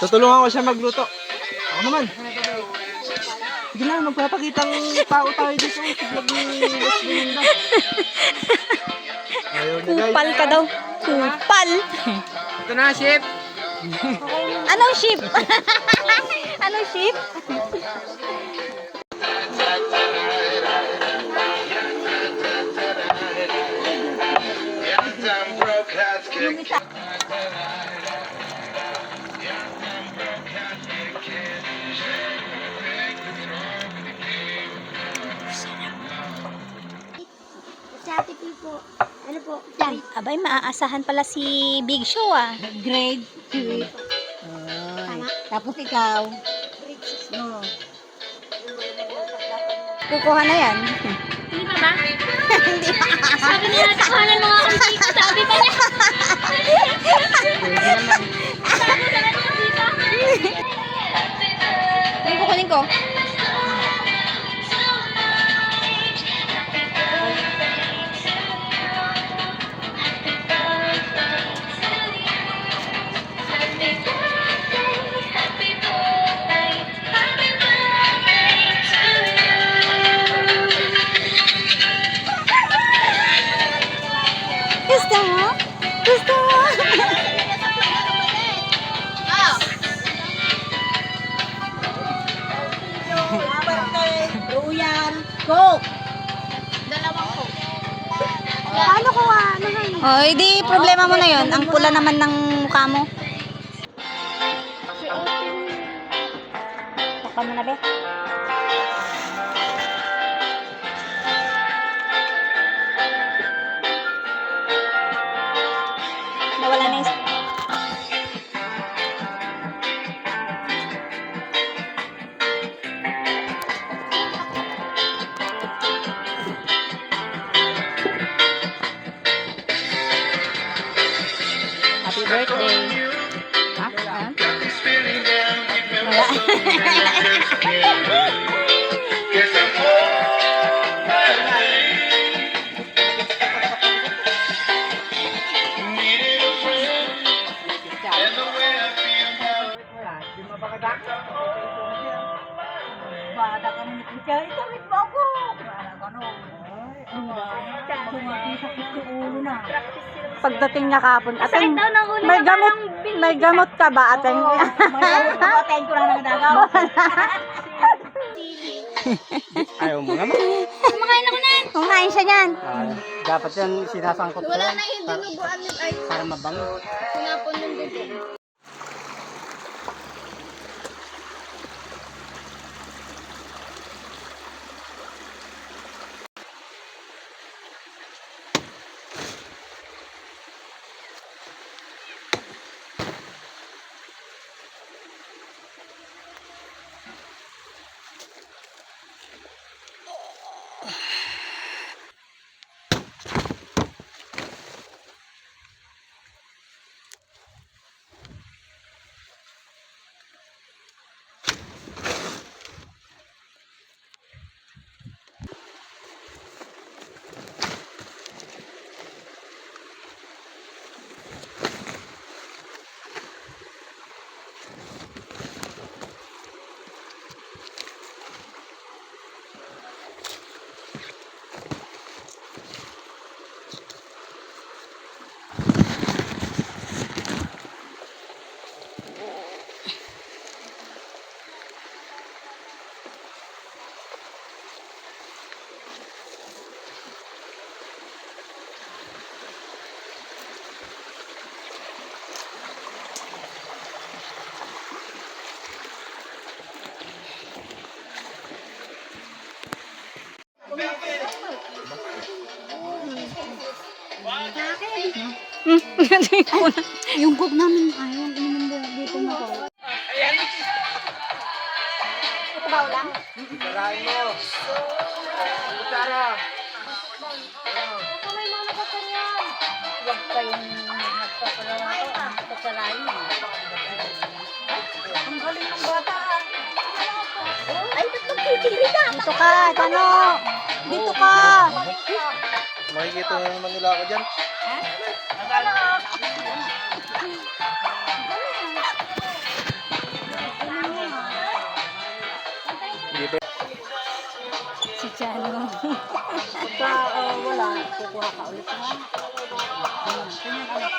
Tutulungan ko siya magluto. Ako naman. Sige lang, magpapakitang tao tayo dito. Vlog ni West Belinda. Ayaw na guys. Kupal ka daw. Kupal. Ito na, chef. Anong ship? Anong ship? Sa ate po. Ano po? Yan. Abay, maaasahan pala si Big Show ah. Grade 2. Tapos ikaw? No. Kukuha na yan. Hindi pa ba? Sabi nila, takuhanan mo nga kung dito. Sabi pa niya. Sabi ka na niya dito. Hindi kukunin ko. Gusto mo? Gusto mo? Ruyan. Go! Paano ko ano nga? Oh, hindi problema mo na 'yon. Ang pula naman ng mukha mo. Takpan mo na, be. Nawala na yung... Happy birthday. Ha? Wala. Bata ka ni Kuya. Itamit mo ako. Ano? Sakit yung ulo na. Pagdating niya kapon, Sakit ating daw ng ulo. may gamot ka ba ating? Matayin ko lang nagdagaw. Ayaw mo naman. Kumakain ako na. Kumain siya niyan. Dapat yan sinasangkot ko. Wala na yung dinuguan ng ay. Para mabango. Sinapon ng dugo. Yung cook namin, ayaw inumin dito na ko. Ito ba ulang? Sarahin mo. Kutsara. Huwag kayong nagpapasalain mo. Ang galing ng bata. Ay, pipili ka. Dito ka, Tano. Dito ka. Makikita na naman nila ako dyan. Si Chano. Pagka wala, kukuha ka ulit ha. Ganyan anak.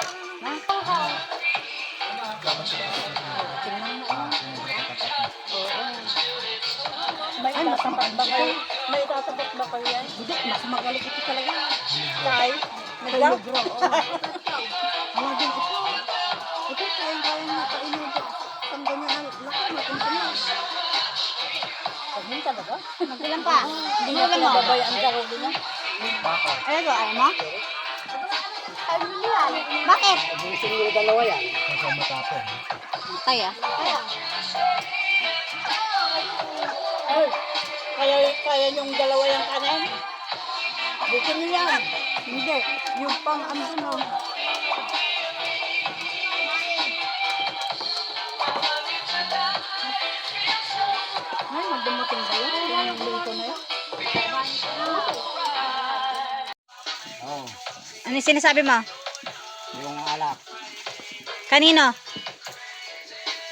Ha? Tingnan mo. Oo. May tatapat ba kayo? May tatapat ba kayo yan? Hindi, mas magaling ito talaga. Kahit nag-libro. Wala din ito. Ito, kaya na kainin ito. Ang ganyan ang laki, mapunta na. Pagmin talaga? Magbilang pa. Hindi na pinababayaan ka rin na. Ano to? Ayaw mo? Bakit? Gusto nyo dalawa yan. Kaya. Ay, kaya yung dalawa yung kanan. Gusto nyo yan. Hindi. Yung pang ano. Ay, magdumating ba yun? Yung luto na yun? Ano yung sinasabi mo? Yung alak. Kanino?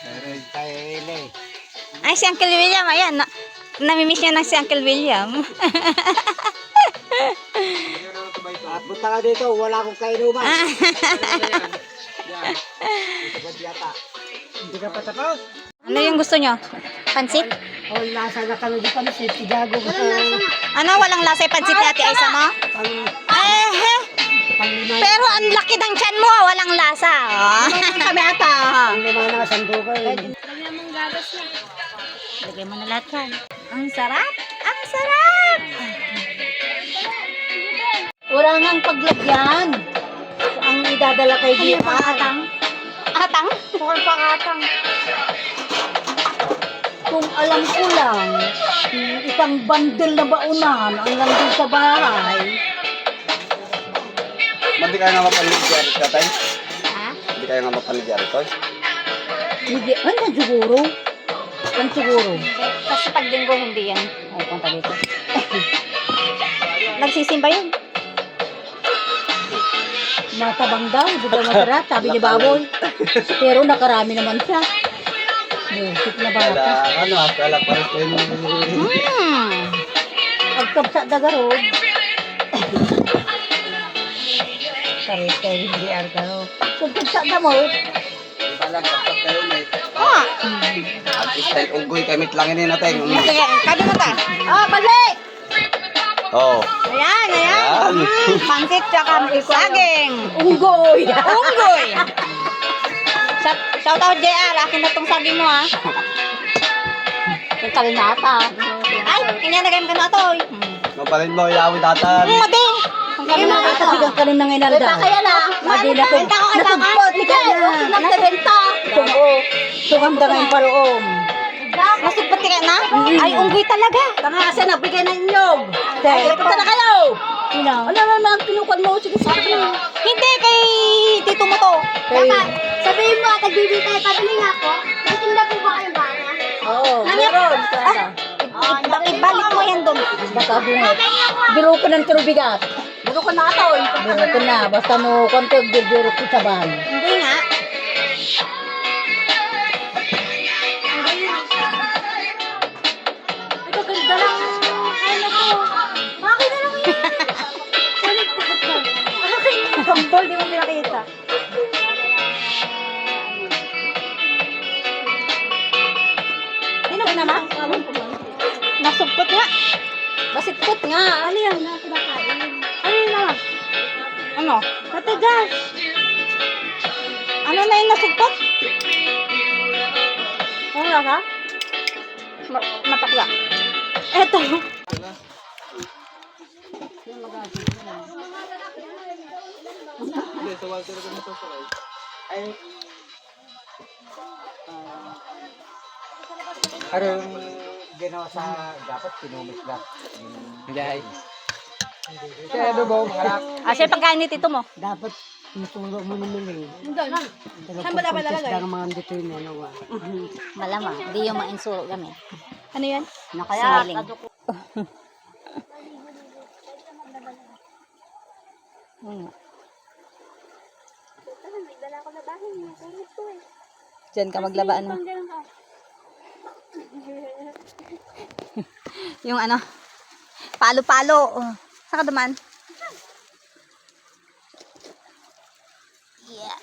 Meron tayo ile. Ay, si Uncle William. Ayan. Namimiss niya ng si Uncle William. Punta ka dito, wala akong kainuman. Hindi ka pa tapos? Ano yung gusto nyo? Pansit? Oh, lasa na kami di kami si Tigago. Ano? Walang lasa yung pansit ni Ate Aiza mo? Pero ang laki ng tiyan mo. Walang lasa. Oh. Kami ata. Hindi mga nakasandukan. Lagay mo na lahat yan. Ang sarap. Ang sarap. Wala nang paglagyan. Ang idadala kay Gia. Atang? Kung pangatang. Kung alam ko lang, isang bandel na baunahan ang nandun sa bahay. Hindi kayo nga mapaligyan ka tayo? Ha? Hindi kayo nga mapaligyan ito? Hindi, ano siguro? Ano siguro? Kasi pag linggo hindi yan. Ay, punta dito. Nagsisimba yun. Matabang daw, di ba masarap? Sabi ni Baboy. Pero nakarami naman siya. Music na Kala, bata. kala pa rin kayo Agkapsa dagarod. Karit kayo hindi argaro. Agkapsa da mo. Kala kapag kayo may Oo. style unggoy kamit lang ini natin. Sige, kado mo ta. Oh, balik! Oo. Ayan, ayan. Pansit tsaka saging. Unggoy. Unggoy. Shout out JR, akin na tong saging mo ha. Yung kalinata. Ay, inyanagay mo ka na ito. Mapalit mo yawi datan. Mati. Ang gabi na ito. Kasi kang kanin ng inalda. Kaya na. Madi na po. Benta ko kay Takan. Nasugpot ni Kaya. Nagbenta. Suganda kayong paroom. Nasugpot ka na? Ay, unggoy talaga. Tanga kasi nagbigay ng inyog. Ay, punta na kayo. Sino? Ano naman pinukan mo? Sige sa akin. Hindi, kay tito mo to. Sabihin mo, nagbibigay tayo, padaling ako. Natinda po ba kayong bana? Oo, meron. Ibalik mo yan doon. Nakabungot. Biro ko ng turubigat. Biro ko na ito. Biro ko na. Basta mo kontog, biro ko sa bahay. Hindi nga. Ito, ganda lang. Ano ko? Bakit na lang yun? Kambol, di mo pinakita. Dinog na ma? Nasugpot nga. Basitpot nga. Ano yan? Nakakakain. Ano yun na? Ano? Matigas. Ano na yung nasugpot? Wala ka? Matakla. Eto. Parang ginawa sa dapat pinumis lang. Hindi ay. Kaya ano ba mga anak? Siya pagkain ni tito mo. Dapat ituro mo naman eh. Saan ba dapat lalagay? Ang mga dito yung ano. Malamang. Hindi yung mainsuro kami. Ano yan? Nakaya. Singiling. Diyan ka maglabaan mo. Yung ano, palo-palo. Saka duman. Yeah.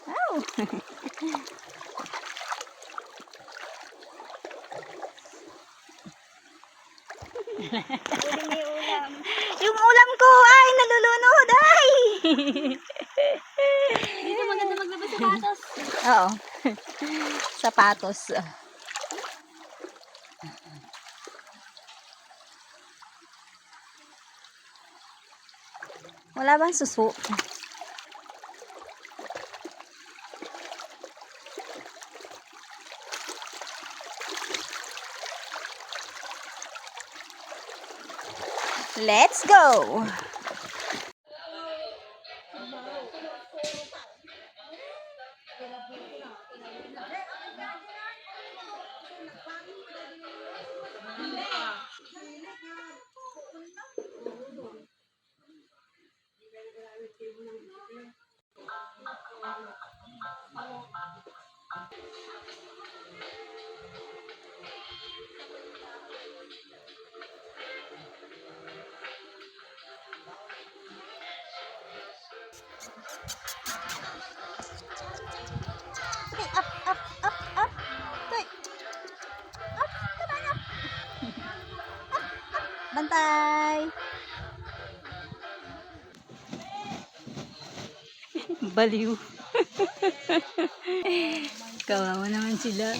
Oh. Yung ulam ko ay nalulunod ay. Dito maganda maglabas sa patos. Oo. Sapatos. Wala bang suso? Let's go! Bantay! Baliw. Kawawa naman sila.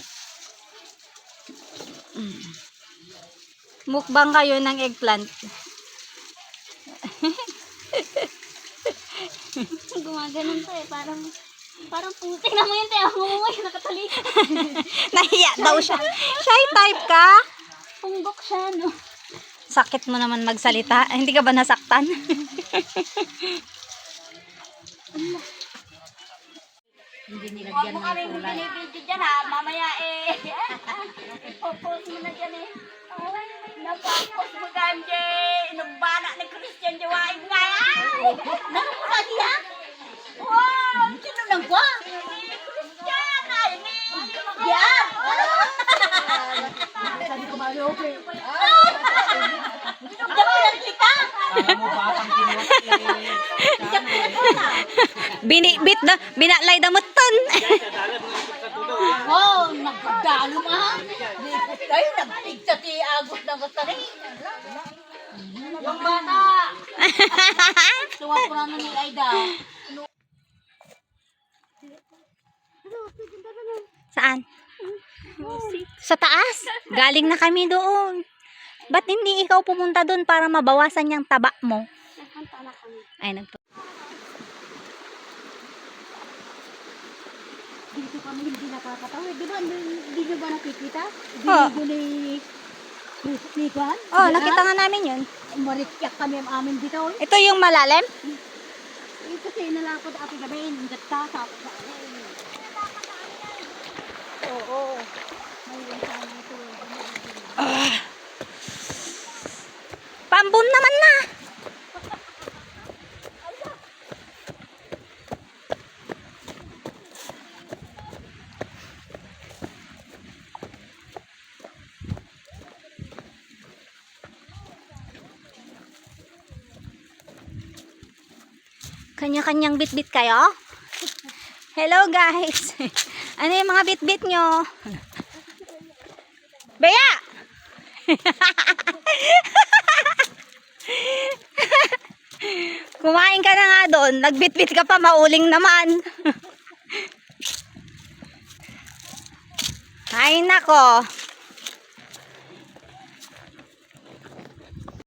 Mukbang kayo ng eggplant. Gumaganon pa eh. Parang puti na mo yun. Tayo mo mo yung nakatalik. Nahiya daw siya. Shy type ka? Punggok siya, no? Sakit mo naman magsalita. Hindi ka ba nasaktan? Huwag mo kami binibidyo dyan ha. Mamaya eh. Ipopost mo na dyan eh. Napapost mo ganje. Inumbana ni Christian Jawaib nga yan. Nakapura niya? Wow! Sino lang ba? Christian! Ay, ni! Yan! Sabi ko ba, okay. Dapilan kita! Binibit na, binaklay na muton. Oh, nagdalo ma. Ay, nagtigta ti Agos na gusto rin. Yung bata. Tuwa ko naman ni Aida. Saan? Sa taas. Galing na kami doon. Ba't hindi ikaw pumunta doon para mabawasan yung taba mo? Ay, Dito kami hindi nakakatawid. Di ba? Hindi nyo ba nakikita? Oh. Hindi ni Juan? Oh, nakita nga namin yun. Marikyak kami ang amin dito. Ito yung malalim? Eh, kasi nalapot ako gabi. Hindi tapos sa akin. Oo. Mayroon sa amin ito. Pambun naman na. Kanya-kanyang bit-bit kayo? Hello guys. Ano yung mga bit-bit nyo? Bea! Kumain ka na nga doon. Nagbit-bit ka pa, mauling naman. Ay nako.